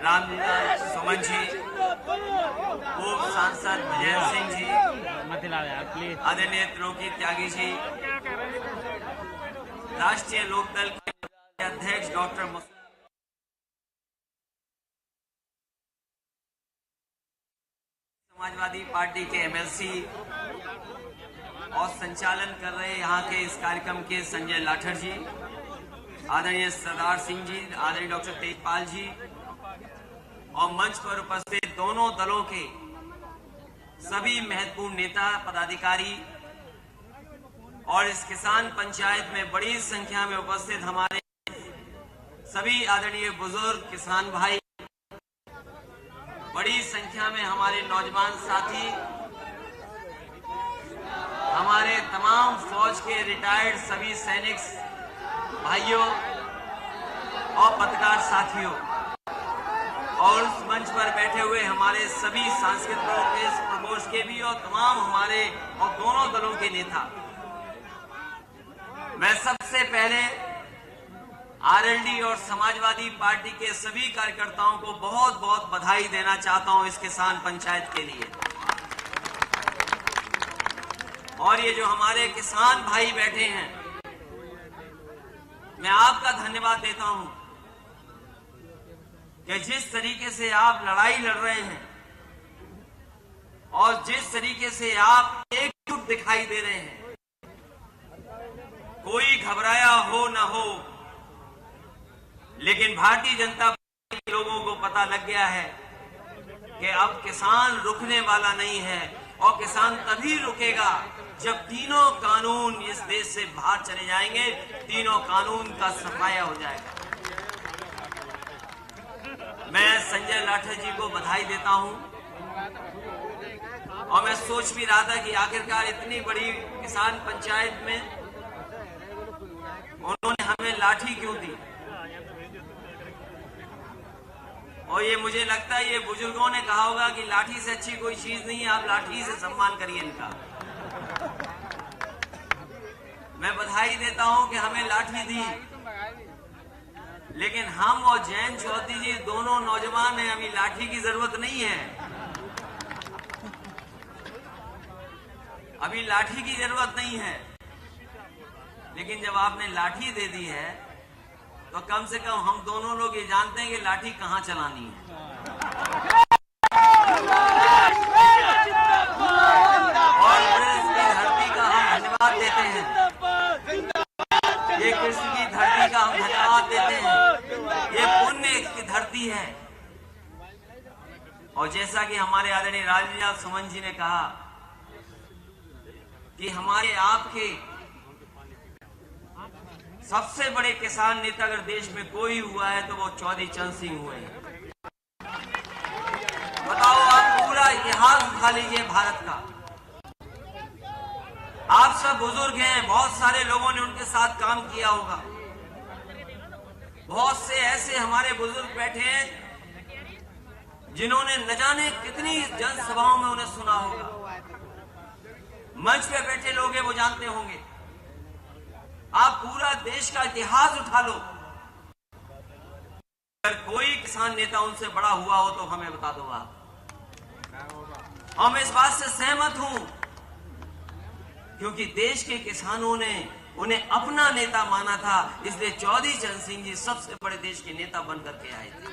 रामलीला सुमन जी, पूर्व सांसद विजय सिंह जी, आदरणीय त्रिलोकी त्यागी जी, राष्ट्रीय लोकदल के अध्यक्ष डॉक्टर समाजवादी पार्टी के एमएलसी और संचालन कर रहे यहाँ के इस कार्यक्रम के संजय लाठर जी, आदरणीय सरदार सिंह जी, आदरणीय डॉक्टर तेजपाल जी और मंच पर उपस्थित दोनों दलों के सभी महत्वपूर्ण नेता पदाधिकारी और इस किसान पंचायत में बड़ी संख्या में उपस्थित हमारे सभी आदरणीय बुजुर्ग किसान भाई, बड़ी संख्या में हमारे नौजवान साथी, हमारे तमाम फौज के रिटायर्ड सभी सैनिक भाइयों और पत्रकार साथियों और उस मंच पर बैठे हुए हमारे सभी सांस्कृतिक प्रकोष्ठ के भी और तमाम हमारे और दोनों दलों के नेता, मैं सबसे पहले आरएलडी और समाजवादी पार्टी के सभी कार्यकर्ताओं को बहुत बहुत बधाई देना चाहता हूं इस किसान पंचायत के लिए। और ये जो हमारे किसान भाई बैठे हैं, मैं आपका धन्यवाद देता हूं कि जिस तरीके से आप लड़ाई लड़ रहे हैं और जिस तरीके से आप एकजुट दिखाई दे रहे हैं, कोई घबराया हो न हो, लेकिन भारतीय जनता पार्टी के लोगों को पता लग गया है कि अब किसान रुकने वाला नहीं है और किसान तभी रुकेगा जब तीनों कानून इस देश से बाहर चले जाएंगे, तीनों कानून का सफाया हो जाएगा। मैं संजय लाठर जी को बधाई देता हूं और मैं सोच भी रहा था कि आखिरकार इतनी बड़ी किसान पंचायत में उन्होंने हमें लाठी क्यों दी। और ये मुझे लगता है ये बुजुर्गों ने कहा होगा कि लाठी से अच्छी कोई चीज नहीं है, आप लाठी से सम्मान करिए इनका। मैं बधाई देता हूं कि हमें लाठी दी, लेकिन हम और जयंत चौधरी जी दोनों नौजवान हैं, अभी लाठी की जरूरत नहीं है, अभी लाठी की जरूरत नहीं है। लेकिन जब आपने लाठी दे दी है तो कम से कम हम दोनों लोग ये जानते हैं कि लाठी कहां चलानी है। और कृष्ण की धरती का हम धन्यवाद देते हैं, ये कृष्ण की धरती का हम धन्यवाद देते हैं, ये पुण्य की धरती है। और जैसा कि हमारे आदरणीय रामलीला सुमन जी ने कहा कि हमारे आपके सबसे बड़े किसान नेता अगर देश में कोई हुआ है तो वो चौधरी चरण सिंह हुए हैं। बताओ, आप पूरा इतिहास उठा लीजिए भारत का, आप सब बुजुर्ग हैं, बहुत सारे लोगों ने उनके साथ काम किया होगा, बहुत से ऐसे हमारे बुजुर्ग बैठे हैं जिन्होंने न जाने कितनी जनसभाओं में उन्हें सुना होगा। मंच पे बैठे लोग हैं, वो जानते होंगे। आप पूरा देश का इतिहास उठा लो, अगर कोई किसान नेता उनसे बड़ा हुआ हो तो हमें बता दो आप। हम इस बात से सहमत हूं क्योंकि देश के किसानों ने उन्हें अपना नेता माना था, इसलिए चौधरी चरण सिंह जी सबसे बड़े देश के नेता बनकर के आए थे।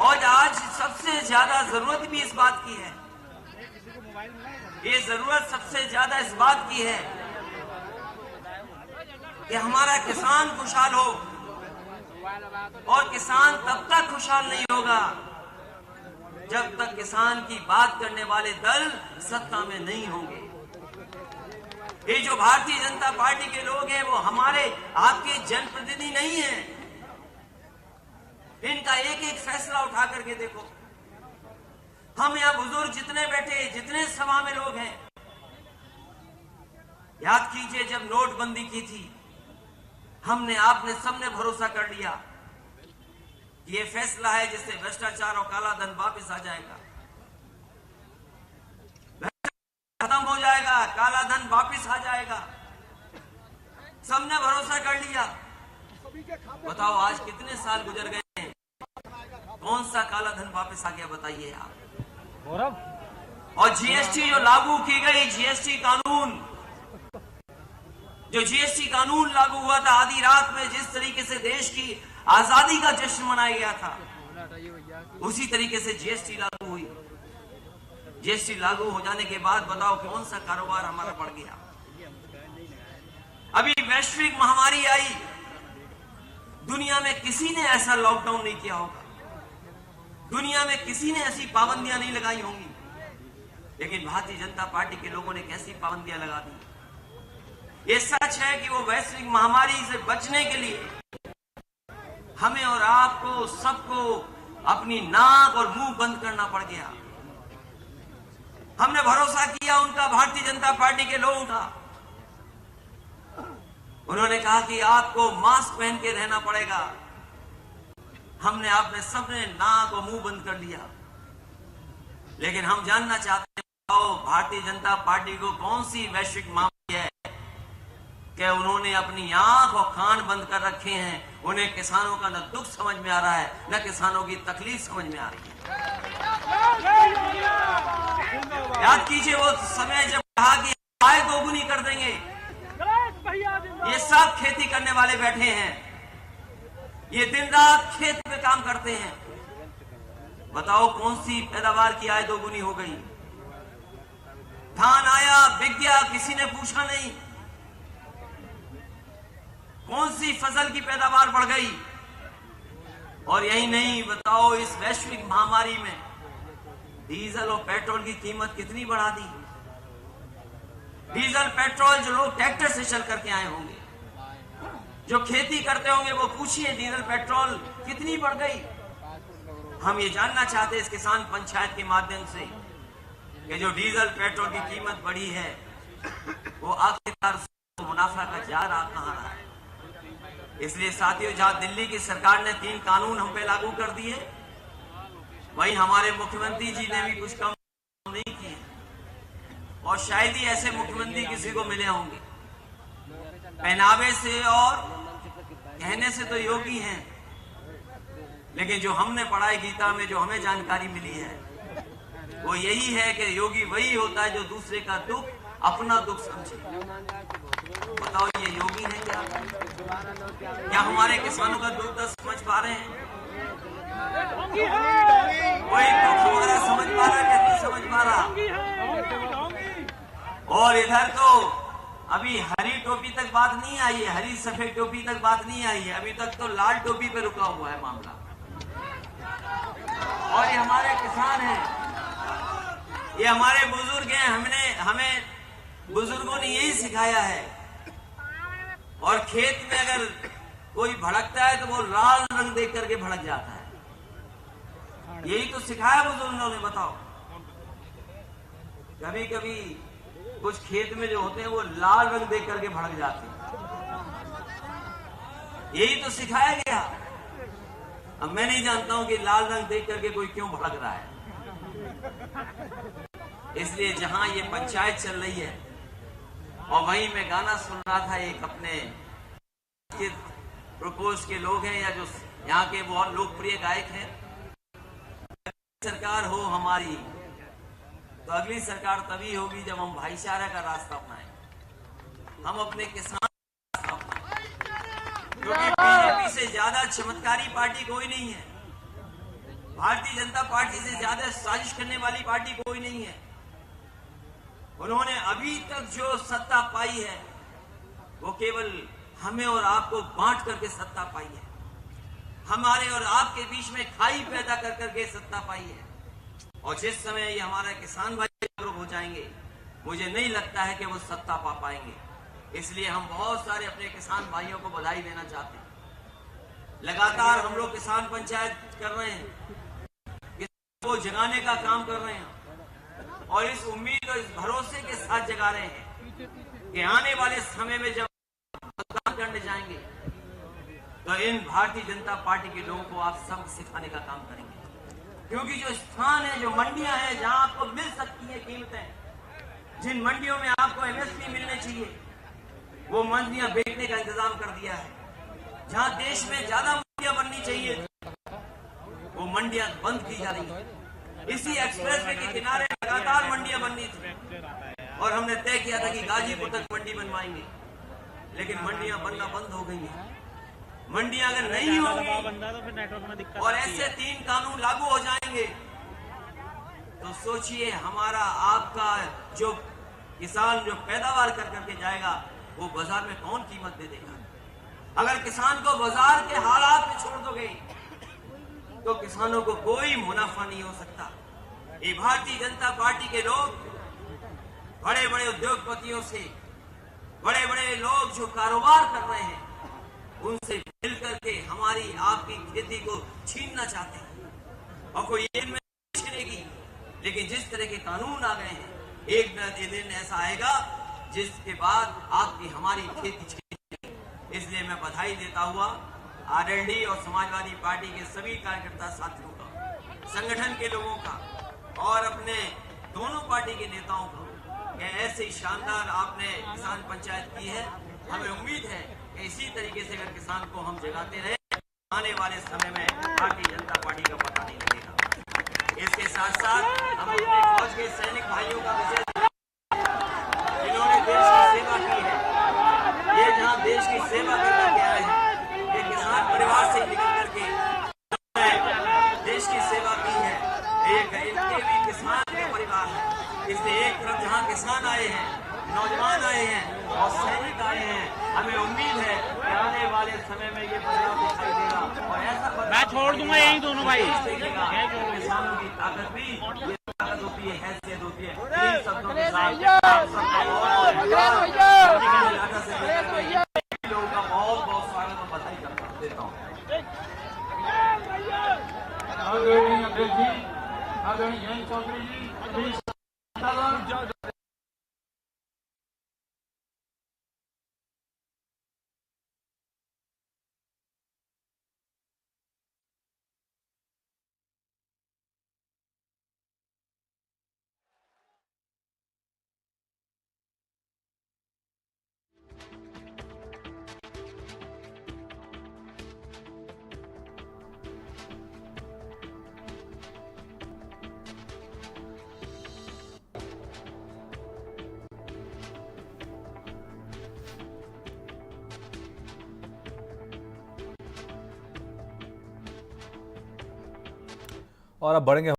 और आज सबसे ज्यादा जरूरत भी इस बात की है, ये जरूरत सबसे ज्यादा इस बात की है कि हमारा किसान खुशहाल हो, और किसान तब तक खुशहाल नहीं होगा जब तक किसान की बात करने वाले दल सत्ता में नहीं होंगे। ये जो भारतीय जनता पार्टी के लोग हैं वो हमारे आपके जनप्रतिनिधि नहीं हैं। इनका एक एक फैसला उठा करके देखो, हम यहाँ बुजुर्ग जितने बैठे, जितने सभा में लोग हैं, याद कीजिए जब नोटबंदी की थी, हमने आपने सबने भरोसा कर लिया कि ये फैसला है जिससे भ्रष्टाचार और काला धन वापस आ जाएगा, खत्म हो जाएगा, काला धन वापस आ जाएगा, सबने भरोसा कर लिया। बताओ आज कितने साल गुजर गए हैं, कौन सा काला धन वापस आ गया बताइए आप। गौरव और जीएसटी जो लागू की गई, जीएसटी कानून, जो जीएसटी कानून लागू हुआ था, आधी रात में जिस तरीके से देश की आजादी का जश्न मनाया गया था, उसी तरीके से जीएसटी लागू हुई। जीएसटी लागू हो जाने के बाद बताओ कौन सा कारोबार हमारा बढ़ गया। अभी वैश्विक महामारी आई, दुनिया में किसी ने ऐसा लॉकडाउन नहीं किया होगा, दुनिया में किसी ने ऐसी पाबंदियां नहीं लगाई होंगी, लेकिन भारतीय जनता पार्टी के लोगों ने कैसी पाबंदियां लगा दी। ये सच है कि वो वैश्विक महामारी से बचने के लिए हमें और आपको सबको अपनी नाक और मुंह बंद करना पड़ गया। हमने भरोसा किया उनका, भारतीय जनता पार्टी के लोगों का। उन्होंने कहा कि आपको मास्क पहन के रहना पड़ेगा। हमने आपने सबने नाक और मुंह बंद कर लिया। लेकिन हम जानना चाहते हैं भारतीय जनता पार्टी को कौन सी वैश्विक महामारी है कि उन्होंने अपनी आंख और कान बंद कर रखे हैं। उन्हें किसानों का न दुख समझ में आ रहा है, न किसानों की तकलीफ समझ में आ रही है। याद कीजिए वो समय जब कहा कि आय दोगुनी कर देंगे। ये सब खेती करने वाले बैठे हैं, ये दिन रात खेत में काम करते हैं। बताओ कौन सी पैदावार की आय दोगुनी हो गई। धान आया, बिक गया, किसी ने पूछा नहीं। कौन सी फसल की पैदावार बढ़ गई। और यही नहीं, बताओ इस वैश्विक महामारी में डीजल और पेट्रोल की कीमत कितनी बढ़ा दी। डीजल पेट्रोल जो लोग ट्रैक्टर से चल करके आए होंगे, जो खेती करते होंगे, वो पूछिए डीजल पेट्रोल कितनी बढ़ गई। हम ये जानना चाहते हैं इस किसान पंचायत के माध्यम से कि जो डीजल पेट्रोल की कीमत बढ़ी है वो आखिरकार मुनाफा का जार कहां रहा है। इसलिए साथियों, जहां दिल्ली की सरकार ने 3 कानून हम पे लागू कर दिए, वहीं हमारे मुख्यमंत्री जी ने भी कुछ कम नहीं किए। और शायद ही ऐसे मुख्यमंत्री किसी को मिले होंगे। पहनावे से और कहने से तो योगी हैं, लेकिन जो हमने पढ़ाई गीता में जो हमें जानकारी मिली है वो यही है कि योगी वही होता है जो दूसरे का दुख अपना दुख समझे। बताओ ये योगी है क्या हमारे किसानों का दुख दर्द समझ पा रहे हैं? कोई दुख वगैरह समझ पा रहा है, नहीं समझ पा रहा। और इधर तो अभी हरी टोपी तक बात नहीं आई है, हरी सफेद टोपी तक बात नहीं आई है। अभी तक तो लाल टोपी पे रुका हुआ है मामला। और ये हमारे किसान हैं, ये हमारे बुजुर्ग हैं। हमें बुजुर्गों ने यही सिखाया है। और खेत में अगर कोई भड़कता है तो वो लाल रंग देख करके भड़क जाता है। यही तो सिखाया बुजुर्गों ने। बताओ, कभी कभी कुछ खेत में जो होते हैं वो लाल रंग देख करके भड़क जाते हैं। यही तो सिखाया गया। अब मैं नहीं जानता हूं कि लाल रंग देख करके कोई क्यों भड़क रहा है। इसलिए जहां ये पंचायत चल रही है और वहीं मैं गाना सुन रहा था, एक अपने प्रकोष्ठ के लोग हैं या जो यहाँ के बहुत लोकप्रिय गायक हैं, सरकार हो हमारी तो अगली सरकार तभी होगी जब हम भाईचारा का रास्ता अपनाएं, हम अपने किसान का रास्ता अपनाएं। क्योंकि बीजेपी से ज्यादा चमत्कारी पार्टी कोई नहीं है, भारतीय जनता पार्टी से ज्यादा साजिश करने वाली पार्टी कोई नहीं है। उन्होंने अभी तक जो सत्ता पाई है वो केवल हमें और आपको बांट करके सत्ता पाई है, हमारे और आपके बीच में खाई पैदा कर करके सत्ता पाई है। और जिस समय ये हमारे किसान भाई जागरूक हो जाएंगे, मुझे नहीं लगता है कि वो सत्ता पा पाएंगे। इसलिए हम बहुत सारे अपने किसान भाइयों को बधाई देना चाहते हैं। लगातार हम लोग किसान पंचायत कर रहे हैं, किसानों को जगाने का काम कर रहे हैं और इस उम्मीद और इस भरोसे के साथ जगा रहे हैं कि आने वाले समय में जब मतदान करने जाएंगे तो इन भारतीय जनता पार्टी के लोगों को आप सब सिखाने का काम करेंगे। क्योंकि जो स्थान है, जो मंडियां हैं जहां आपको मिल सकती है कीमतें, जिन मंडियों में आपको एमएसपी मिलने चाहिए, वो मंडियां बेचने का इंतजाम कर दिया है। जहां देश में ज्यादा मंडियां बननी चाहिए वो मंडी मंडियां बंद की जा रही है। इसी एक्सप्रेसवे के किनारे लगातार मंडियां बननी थी और हमने तय किया था कि गाजीपुर तक मंडी बनवाएंगे, लेकिन मंडियां बनना बंद हो गई हैं। मंडियां अगर नहीं होंगी और ऐसे 3 कानून लागू हो जाएंगे तो सोचिए हमारा आपका जो किसान जो पैदावार कर करके जाएगा वो बाजार में कौन कीमत दे देगा। अगर किसान को बाजार के हालात में छोड़ दोगे तो किसानों को कोई मुनाफा नहीं हो सकता। ये भारतीय जनता पार्टी के लोग बड़े बड़े उद्योगपतियों से, बड़े बड़े लोग जो कारोबार कर रहे हैं उनसे मिल करके हमारी आपकी खेती को छीनना चाहते हैं और कोई ये में छीनेगी। लेकिन जिस तरह के कानून आ गए हैं, एक न एक दिन ऐसा आएगा जिसके बाद आपकी हमारी खेती छीनेगी। इसलिए मैं बधाई देता हुआ आरएलडी और समाजवादी पार्टी के सभी कार्यकर्ता साथियों का, संगठन के लोगों का और अपने दोनों पार्टी के नेताओं का कि ऐसी शानदार आपने किसान पंचायत की है। हमें उम्मीद है कि इसी तरीके से अगर किसान को हम जगाते रहे, आने वाले समय में भारतीय जनता पार्टी का पता नहीं लगेगा। इसके साथ साथ हम अपने फौज के सैनिक भाइयों का विशेष जिन्होंने देश की सेवा की है, ये जहाँ देश की सेवा करने के आए हैं, ये किसान परिवार से निकल करके देश की सेवा की है, इनके भी किसान के परिवार है। इसलिए एक तरफ जहाँ किसान आए हैं, नौजवान आए हैं और सैनिक आए हैं, हमें उम्मीद है कि आने वाले समय में ये बदलाव दिखाई देगा और ऐसा मैं छोड़ दूंगा यही दोनों भाई। किसानों की ताकत भी ये ताकत होती है, हैसियत होती है। इन शब्दों के साथ लोगों का बहुत बहुत स्वागत और बधाई देता हूँ। आदरणीय जयंत चौधरी जी, और अब बढ़ेंगे